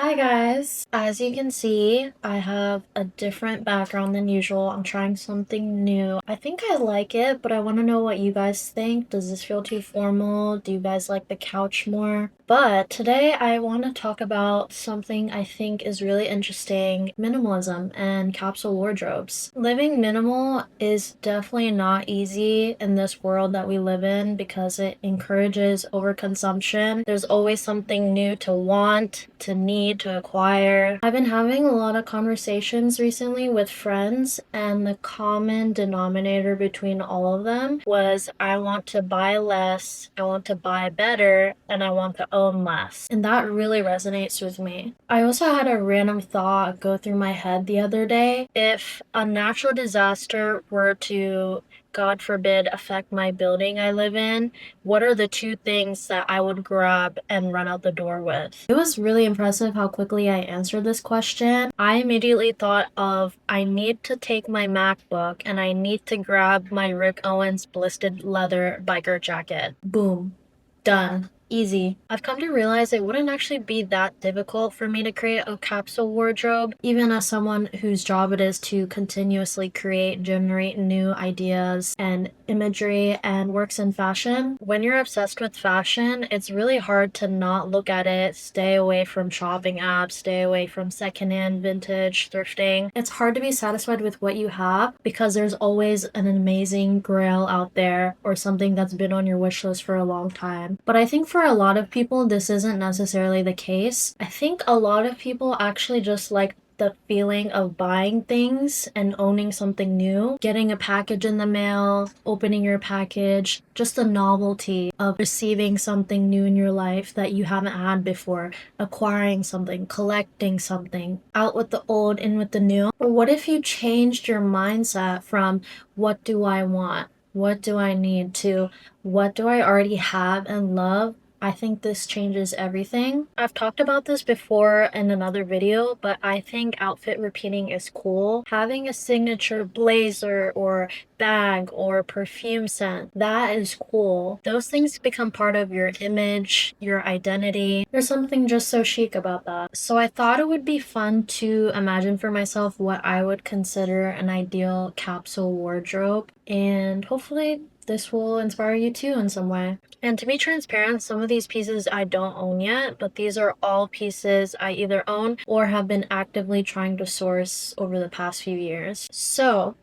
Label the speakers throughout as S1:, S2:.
S1: Hi guys! As you can see, I have a different background than usual. I'm trying something new. I think I like it, but I want to know what you guys think. Does this feel too formal? Do you guys like the couch more? But today I want to talk about something I think is really interesting: minimalism and capsule wardrobes. Living minimal is definitely not easy in this world that we live in because it encourages overconsumption. There's always something new to want, to need, to acquire. I've been having a lot of conversations recently with friends, and the common denominator between all of them was I want to buy less, I want to buy better, and I want to own less. And that really resonates with me. I also had a random thought go through my head the other day. If a natural disaster were to, God forbid, affect my building I live in, what are the two things that I would grab and run out the door with? It was really impressive how quickly I answered this question. I immediately thought of I need to take my MacBook and I need to grab my Rick Owens blistered leather biker jacket. Boom. Done. Easy. I've come to realize it wouldn't actually be that difficult for me to create a capsule wardrobe, even as someone whose job it is to continuously create, generate new ideas and imagery and works in fashion. When you're obsessed with fashion, it's really hard to not look at it, stay away from shopping apps, stay away from secondhand, vintage, thrifting. It's hard to be satisfied with what you have because there's always an amazing grail out there or something that's been on your wish list for a long time. But I think for a lot of people, this isn't necessarily the case. I think a lot of people actually just like the feeling of buying things and owning something new, getting a package in the mail, opening your package, just the novelty of receiving something new in your life that you haven't had before, acquiring something, collecting something, out with the old, in with the new. But what if you changed your mindset from what do I want? What do I need to what do I already have and love? I think this changes everything. I've talked about this before in another video, but I think outfit repeating is cool. Having a signature blazer or bag or perfume scent, that is cool. Those things become part of your image, your identity. There's something just so chic about that. So I thought it would be fun to imagine for myself what I would consider an ideal capsule wardrobe, and hopefully this will inspire you too in some way. And to be transparent, some of these pieces I don't own yet, but these are all pieces I either own or have been actively trying to source over the past few years. So,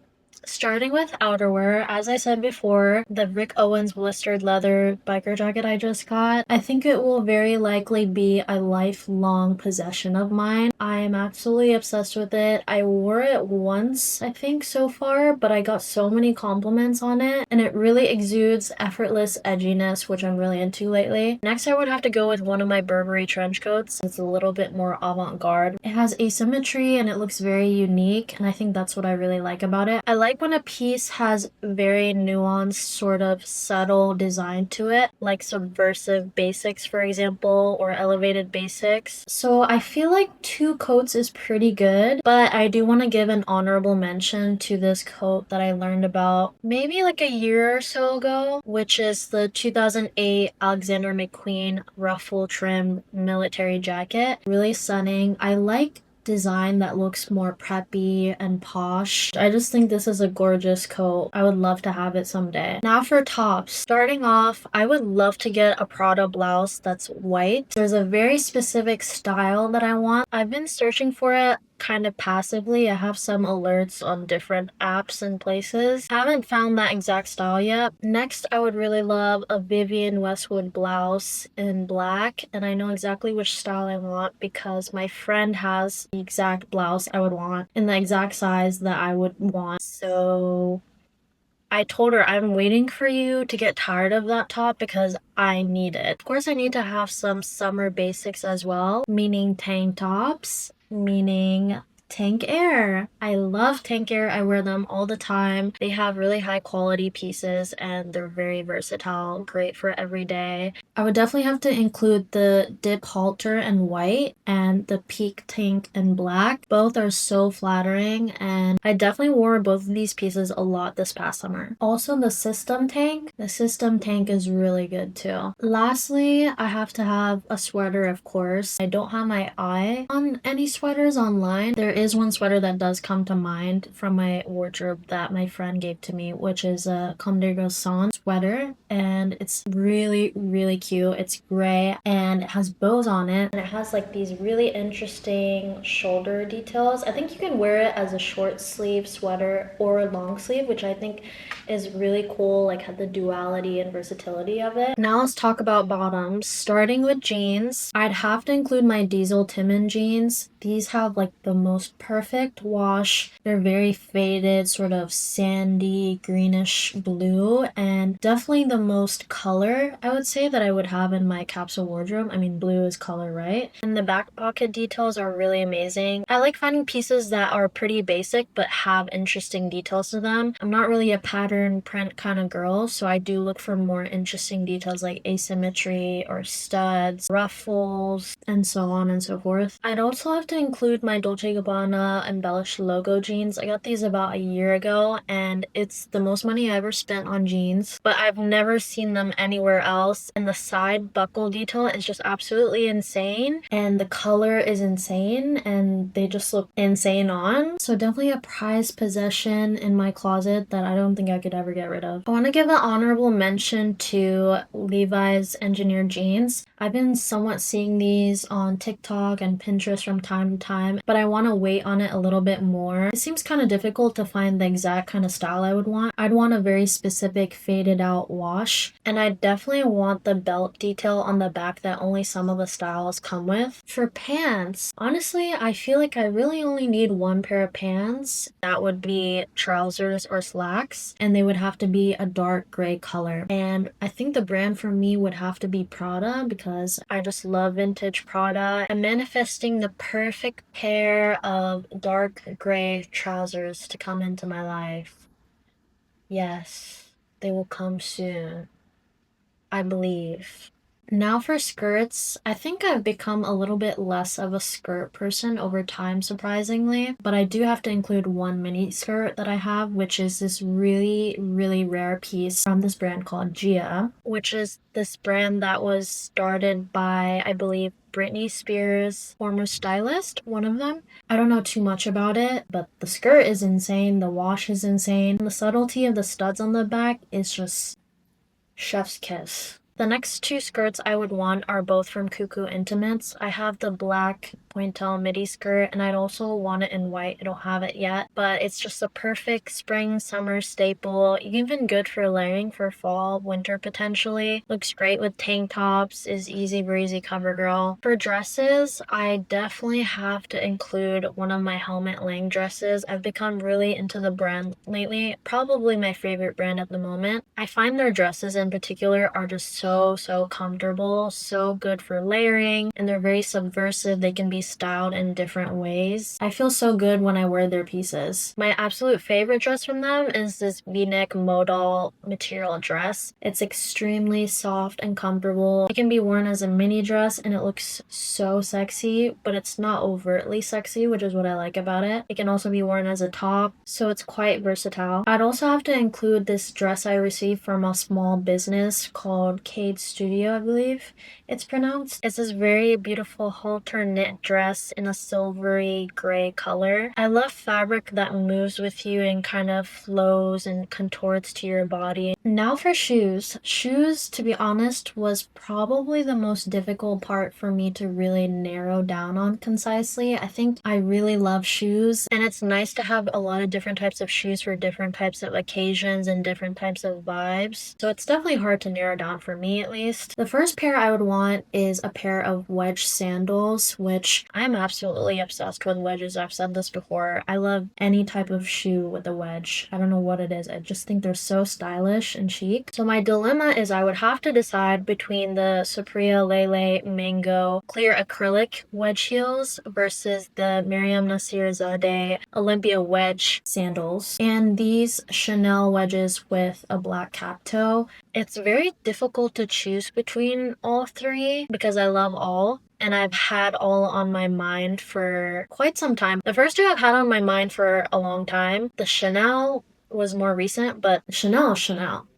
S1: starting with outerwear, as I said before, the Rick Owens blistered leather biker jacket I just got, I think it will very likely be a lifelong possession of mine. I am absolutely obsessed with it. I wore it once, I think, so far, but I got so many compliments on it, and it really exudes effortless edginess, which I'm really into lately. Next, I would have to go with one of my Burberry trench coats. It's a little bit more avant-garde. It has asymmetry and it looks very unique, and I think that's what I really like about it. I like when a piece has very nuanced, sort of subtle design to it, like subversive basics, for example, or elevated basics. So I feel like two coats is pretty good, but I do want to give an honorable mention to this coat that I learned about maybe like a year or so ago, which is the 2008 Alexander McQueen ruffle trim military jacket. Really stunning. I like design that looks more preppy and posh. I just think this is a gorgeous coat. I would love to have it someday. Now for tops. Starting off, I would love to get a Prada blouse that's white. There's a very specific style that I want. I've been searching for it kind of passively. I have some alerts on different apps and places. Haven't found that exact style yet. Next, I would really love a Vivienne Westwood blouse in black, and I know exactly which style I want because my friend has the exact blouse I would want in the exact size that I would want. So I told her I'm waiting for you to get tired of that top because I need it. Of course, I need to have some summer basics as well, meaning tank tops, meaning Tank Air. I love Tank Air. I wear them all the time. They have really high quality pieces and they're very versatile, great for every day. I would definitely have to include the Dip Halter in white and the Peak Tank in black. Both are so flattering and I definitely wore both of these pieces a lot this past summer. Also the System Tank. The System Tank is really good too. Lastly, I have to have a sweater, of course. I don't have my eye on any sweaters online. There is one sweater that does come to mind from my wardrobe that my friend gave to me, which is a Comme des Garçons sweater, and it's really, really cute. It's gray and it has bows on it, and it has like these really interesting shoulder details. I think you can wear it as a short sleeve sweater or a long sleeve, which I think is really cool, like the duality and versatility of it. Now let's talk about bottoms. Starting with jeans, I'd have to include my Diesel Timon jeans. These have like the most perfect wash. They're very faded, sort of sandy, greenish blue, and definitely the most color I would say that I would have in my capsule wardrobe. I mean, blue is color, right? And the back pocket details are really amazing. I like finding pieces that are pretty basic but have interesting details to them. I'm not really a pattern print kind of girl, so I do look for more interesting details like asymmetry or studs, ruffles, and so on and so forth. I'd also have to include my Dolce & Gabbana embellished logo jeans. I got these about a year ago and it's the most money I ever spent on jeans, but I've never seen them anywhere else. And the side buckle detail is just absolutely insane and the color is insane and they just look insane on. So definitely a prized possession in my closet that I don't think I could ever get rid of. I want to give an honorable mention to Levi's engineered jeans. I've been somewhat seeing these on TikTok and Pinterest from time to time, but I want to wait on it a little bit more. It seems kind of difficult to find the exact kind of style I would want. I'd want a very specific faded out wash, and I definitely want the belt detail on the back that only some of the styles come with. For pants, honestly, I feel like I really only need one pair of pants. That would be trousers or slacks, and they would have to be a dark gray color. And I think the brand for me would have to be Prada because I just love vintage Prada. I'm manifesting the perfect pair of dark gray trousers to come into my life. Yes, they will come soon. I believe. Now for skirts, I think I've become a little bit less of a skirt person over time, surprisingly, but I do have to include one mini skirt that I have, which is this really, really rare piece from this brand called Gia, which is this brand that was started by, I believe, Britney Spears' former stylist, one of them. I don't know too much about it, but the skirt is insane, the wash is insane, and the subtlety of the studs on the back is just chef's kiss. The next two skirts I would want are both from Cuckoo Intimates. I have the black pointel midi skirt and I'd also want it in white. I don't have it yet, but it's just a perfect spring summer staple. Even good for layering for fall, winter potentially. Looks great with tank tops, is easy breezy cover girl. For dresses, I definitely have to include one of my Helmut Lang dresses. I've become really into the brand lately, probably my favorite brand at the moment. I find their dresses in particular are just so comfortable, so good for layering, and they're very subversive. They can be styled in different ways. I feel so good when I wear their pieces. My absolute favorite dress from them is this v-neck modal material dress. It's extremely soft and comfortable. It can be worn as a mini dress and it looks so sexy, but it's not overtly sexy, which is what I like about it. It can also be worn as a top, so it's quite versatile. I'd also have to include this dress I received from a small business called Cade Studio, I believe it's pronounced. It's this very beautiful halter knit dress in a silvery gray color. I love fabric that moves with you and kind of flows and contorts to your body. Now for shoes. Shoes, to be honest, was probably the most difficult part for me to really narrow down on concisely. I think I really love shoes, and it's nice to have a lot of different types of shoes for different types of occasions and different types of vibes. So it's definitely hard to narrow down for me, at least. The first pair I would want is a pair of wedge sandals, which I'm absolutely obsessed with wedges. I've said this before. I love any type of shoe with a wedge. I don't know what it is. I just think they're so stylish and chic. So my dilemma is I would have to decide between the Supriya Lele Mango clear acrylic wedge heels versus the Miriam Nasirzadeh Olympia wedge sandals and these Chanel wedges with a black cat toe. It's very difficult to choose between all three because I love all. And I've had all on my mind for quite some time. The first two I've had on my mind for a long time. The Chanel was more recent, but Chanel.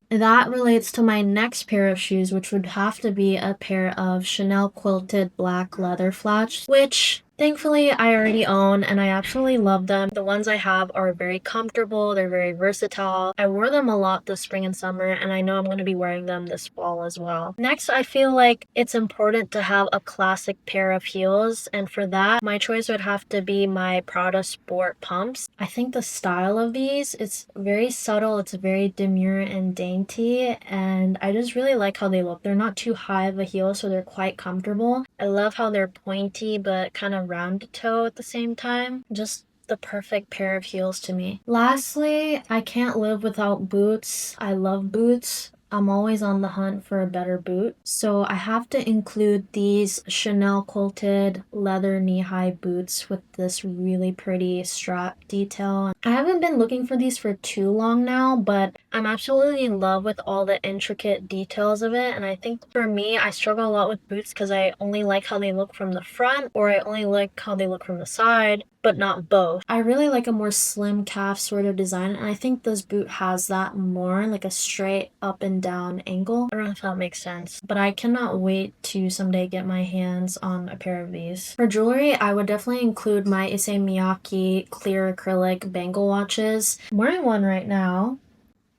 S1: That relates to my next pair of shoes, which would have to be a pair of Chanel quilted black leather flats, which thankfully I already own and I absolutely love them. The ones I have are very comfortable, they're very versatile. I wore them a lot this spring and summer and I know I'm going to be wearing them this fall as well. Next, I feel like it's important to have a classic pair of heels, and for that, my choice would have to be my Prada Sport pumps. I think the style of these, it's very subtle, it's very demure and dainty, and I just really like how they look. They're not too high of a heel, so they're quite comfortable. I love how they're pointy but kind of round toe at the same time. Just the perfect pair of heels to me. Lastly, I can't live without boots. I love boots. I'm always on the hunt for a better boot. So I have to include these Chanel quilted leather knee-high boots with this really pretty strap detail. I haven't been looking for these for too long now, but I'm absolutely in love with all the intricate details of it. And I think for me, I struggle a lot with boots because I only like how they look from the front, or I only like how they look from the side, but not both. I really like a more slim calf sort of design, and I think this boot has that more, like a straight up and down angle. I don't know if that makes sense, but I cannot wait to someday get my hands on a pair of these. For jewelry, I would definitely include my Issey Miyake clear acrylic bangle watches. I'm wearing one right now.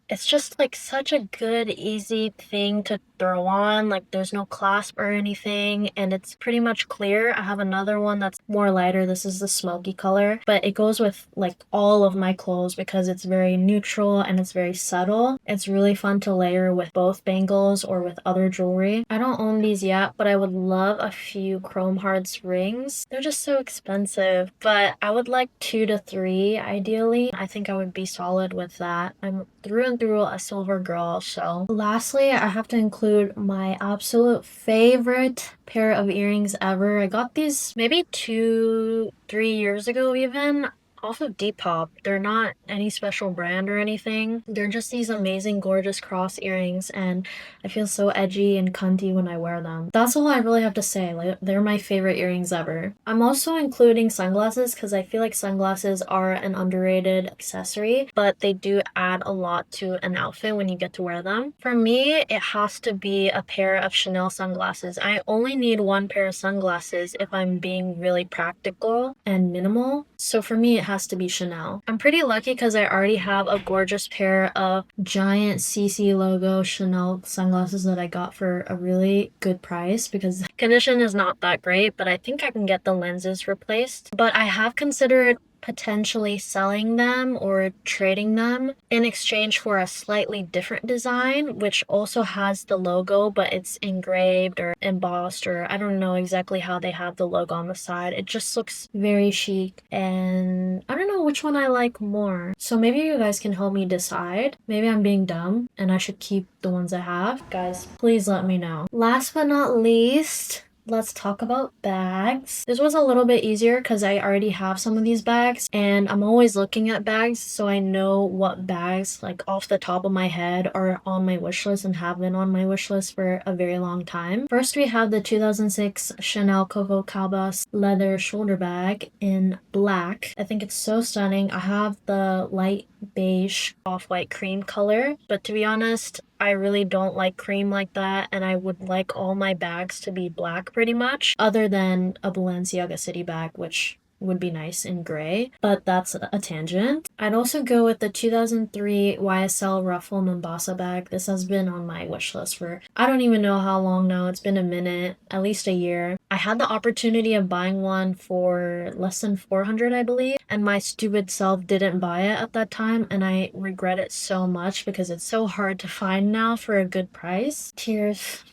S1: It's just like such a good, easy thing to throw on. Like there's no clasp or anything, and it's pretty much clear. I have another one that's more lighter. This is the smoky color, but it goes with like all of my clothes because it's very neutral and it's very subtle. It's really fun to layer with both bangles or with other jewelry. I don't own these yet, but I would love a few chrome hearts rings. They're just so expensive, but I would like 2 to 3 ideally. I think I would be solid with that. I'm through and through a silver girl. So lastly, I have to include my absolute favorite pair of earrings ever. I got these maybe 2-3 years ago even, off of Depop. They're not any special brand or anything. They're just these amazing, gorgeous cross earrings, and I feel so edgy and cunty when I wear them. That's all I really have to say. Like, they're my favorite earrings ever. I'm also including sunglasses because I feel like sunglasses are an underrated accessory, but they do add a lot to an outfit when you get to wear them. For me, it has to be a pair of Chanel sunglasses. I only need one pair of sunglasses if I'm being really practical and minimal. So for me, it has to be Chanel. I'm pretty lucky because I already have a gorgeous pair of giant CC logo Chanel sunglasses that I got for a really good price because the condition is not that great, but I think I can get the lenses replaced. But I have considered potentially selling them or trading them in exchange for a slightly different design, which also has the logo, but it's engraved or embossed, or I don't know exactly how they have the logo on the side. It just looks very chic, and I don't know which one I like more. So maybe you guys can help me decide. Maybe I'm being dumb and I should keep the ones I have. Guys, please let me know. Last but not least, let's talk about bags. This was a little bit easier because I already have some of these bags and I'm always looking at bags, so I know what bags like off the top of my head are on my wish list and have been on my wish list for a very long time. First, we have the 2006 Chanel Coco Cabas leather shoulder bag in black. I think it's so stunning. I have the light beige off-white cream color, but to be honest, I really don't like cream like that, and I would like all my bags to be black pretty much, other than a Balenciaga City bag, which would be nice in gray, but that's a tangent. I'd also go with the 2003 YSL Ruffle Mombasa bag. This has been on my wish list for I don't even know how long now. It's been a minute, at least a year. I had the opportunity of buying one for less than 400, I believe, and my stupid self didn't buy it at that time, and I regret it so much because it's so hard to find now for a good price. Tears.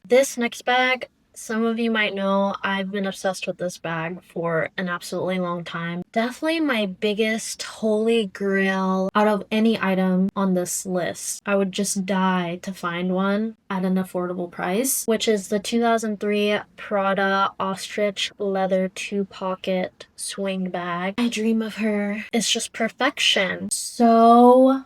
S1: This next bag Some of you might know I've been obsessed with this bag for an absolutely long time. Definitely my biggest holy grail out of any item on this list. I would just die to find one at an affordable price, which is the 2003 Prada ostrich leather 2-pocket swing bag. I dream of her. It's just perfection. So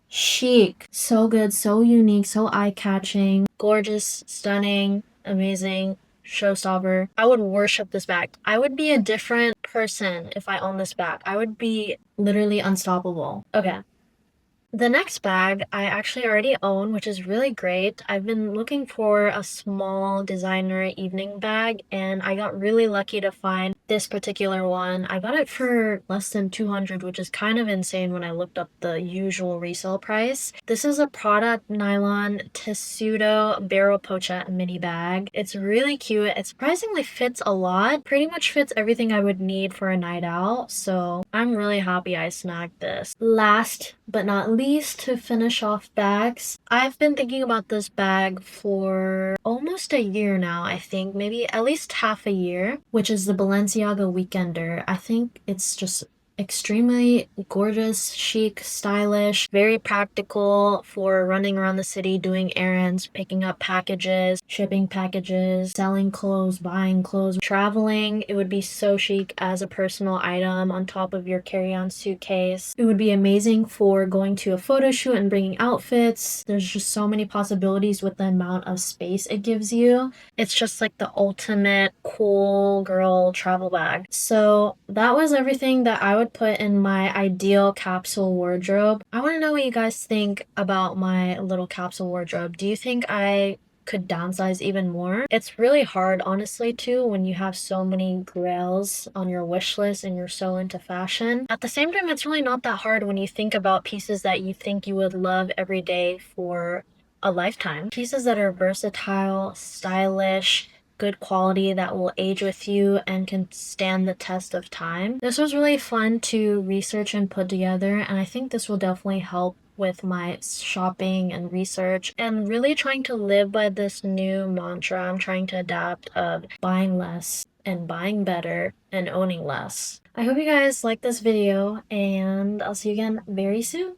S1: chic, so good, so unique, so eye-catching, gorgeous, stunning, amazing, showstopper. I would worship this bag. I would be a different person if I owned this bag. I would be literally unstoppable. Okay. The next bag I actually already own, which is really great. I've been looking for a small designer evening bag, and I got really lucky to find this particular one. I got it for less than 200, which is kind of insane when I looked up the usual resale price. This is a Prada nylon tessuto barrel pochette mini bag. It's really cute. It surprisingly fits a lot. Pretty much fits everything I would need for a night out, so I'm really happy I snagged this. Last but not least, to finish off bags, I've been thinking about this bag for almost a year now, I think, maybe at least half a year, which is the Balenciaga Weekender. I think it's just extremely gorgeous, chic, stylish, very practical for running around the city, doing errands, picking up packages, shipping packages, selling clothes, buying clothes, traveling. It would be so chic as a personal item on top of your carry-on suitcase. It would be amazing for going to a photo shoot and bringing outfits. There's just so many possibilities with the amount of space it gives you. It's just like the ultimate cool girl travel bag. So that was everything that I would put in my ideal capsule wardrobe. I want to know what you guys think about my little capsule wardrobe. Do you think I could downsize even more? It's really hard, honestly, too, when you have so many grails on your wish list and you're so into fashion. At the same time, it's really not that hard when you think about pieces that you think you would love every day for a lifetime. Pieces that are versatile, stylish, good quality that will age with you and can stand the test of time. This was really fun to research and put together, and I think this will definitely help with my shopping and research and really trying to live by this new mantra I'm trying to adapt of buying less and buying better and owning less. I hope you guys like this video, and I'll see you again very soon.